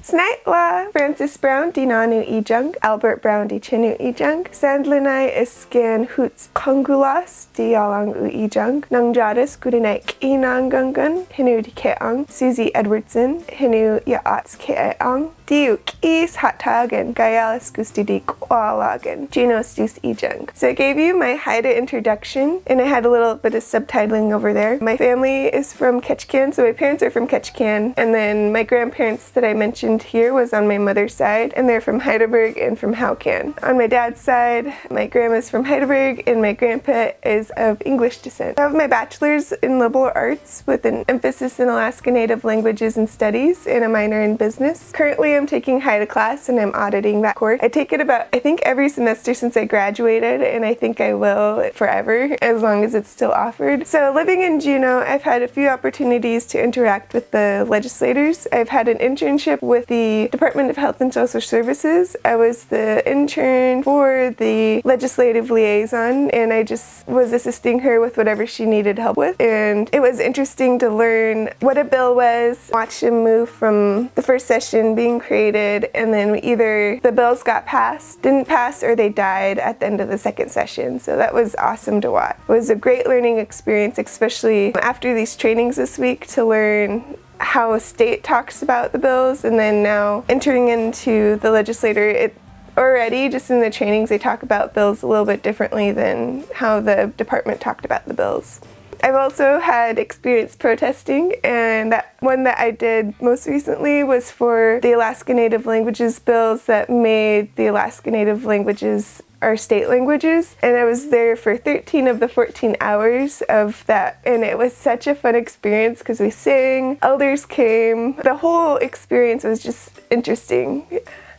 Snaitla Francis Brown di nanu ijang, Albert Brown di chinu ijang, Sandlinai iskin hoots kongulas di alang u ijang, Nangjadas gudinaik inangangan, hinu di keang, Susie Edwardson, hinu yaats keang, Diuk is hatagan, Gayalis gustidik walagan, Genos dus ijang. So I gave you my Haida introduction, and I had a little bit of subtitling over there. My family is from Ketchikan, so my parents are from Ketchikan, and then my grandparents that I mentioned here was on my mother's side, and they're from Heidelberg and from Haukan. On my dad's side, my grandma's from Heidelberg, and my grandpa is of English descent. I have my bachelor's in liberal arts with an emphasis in Alaska Native Languages and Studies and a minor in business. Currently, I'm taking Haida class and I'm auditing that course. I take it about, I think, every semester since I graduated, and I think I will forever as long as it's still offered. So living in Juneau, I've had a few opportunities to interact with the legislators. I've had an internship with the Department of Health and Social Services. I was the intern for the legislative liaison, and I just was assisting her with whatever she needed help with. And it was interesting to learn what a bill was, watch them move from the first session being created, and then either the bills got passed, didn't pass, or they died at the end of the second session. So that was awesome to watch. It was a great learning experience, especially after these trainings this week, to learn how a state talks about the bills, and then now entering into the legislature, it already just in the trainings they talk about bills a little bit differently than how the department talked about the bills. I've also had experience protesting, and that one that I did most recently was for the Alaska Native Languages bills that made the Alaska Native Languages our state languages, and I was there for 13 of the 14 hours of that, and it was such a fun experience because we sang, elders came, the whole experience was just interesting.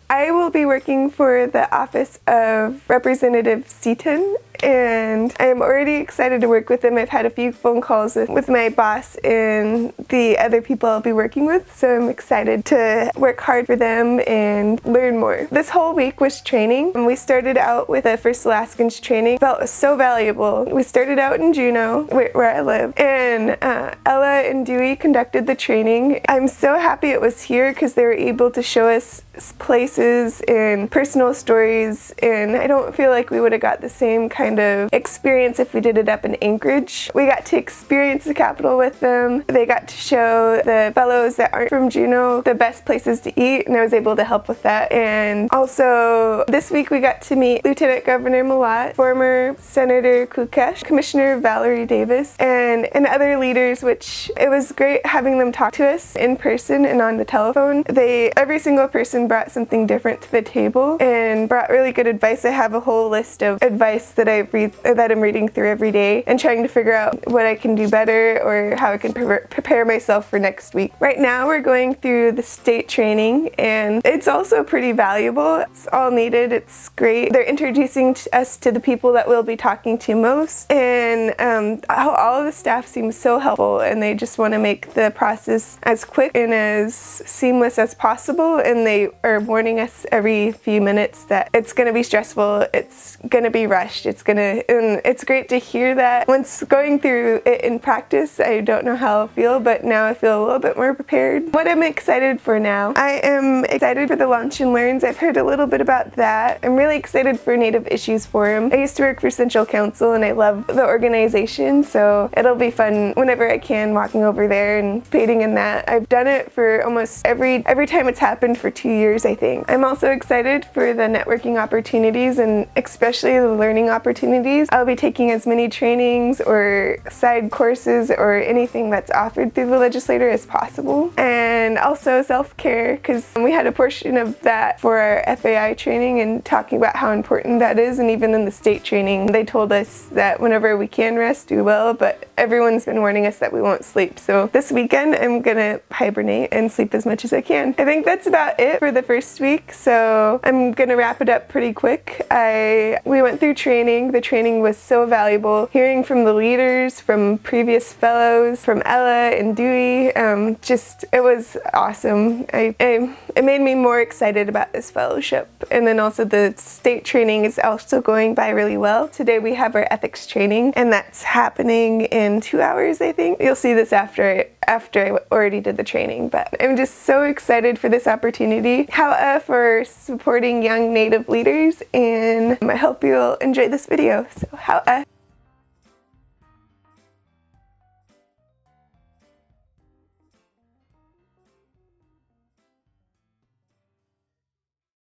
I will be working for the office of Representative Seaton, and I'm already excited to work with them. I've had a few phone calls with my boss and the other people I'll be working with, so I'm excited to work hard for them and learn more. This whole week was training, and we started out with a First Alaskans training. It felt so valuable. We started out in Juneau, where I live, and Ella and Dewey conducted the training. I'm so happy it was here because they were able to show us places and personal stories, and I don't feel like we would have got the same kind of experience if we did it up in Anchorage. We got to experience the Capitol with them. They got to show the fellows that aren't from Juneau the best places to eat, and I was able to help with that. And also this week we got to meet Lieutenant Governor Malat, former Senator Kukesh, Commissioner Valerie Davis, and other leaders, which it was great having them talk to us in person and on the telephone. Every single person brought something different to the table and brought really good advice. I have a whole list of advice that I'm reading through every day and trying to figure out what I can do better or how I can prepare myself for next week. Right now we're going through the state training, and it's also pretty valuable. It's all needed. It's great. They're introducing us to the people that we'll be talking to most, and all of the staff seems so helpful, and they just want to make the process as quick and as seamless as possible, and they are warning us every few minutes that it's going to be stressful, it's going to be rushed, and it's great to hear that. Once going through it in practice, I don't know how I'll feel, but now I feel a little bit more prepared. What I'm excited for now, I am excited for the Lunch and Learns. I've heard a little bit about that. I'm really excited for Native Issues Forum. I used to work for Central Council, and I love the organization, so it'll be fun whenever I can walking over there and participating in that. I've done it for almost every time it's happened for 2 years, I think. I'm also excited for the networking opportunities, and especially the learning opportunities. I'll be taking as many trainings or side courses or anything that's offered through the legislature as possible. And also self-care, because we had a portion of that for our FAI training and talking about how important that is, and even in the state training they told us that whenever we can rest we will, but everyone's been warning us that we won't sleep. So this weekend I'm gonna hibernate and sleep as much as I can. I think that's about it for the first week, so I'm gonna wrap it up pretty quick. We went through training. The training was so valuable. Hearing from the leaders, from previous fellows, from Ella and Dewey, it was awesome. it made me more excited about this fellowship. And then also the state training is also going by really well. Today we have our ethics training, and that's happening in 2 hours, I think. You'll see this after I already did the training, but I'm just so excited for this opportunity. Ha'a for supporting young Native leaders, and I hope you'll enjoy this video. So ha'a.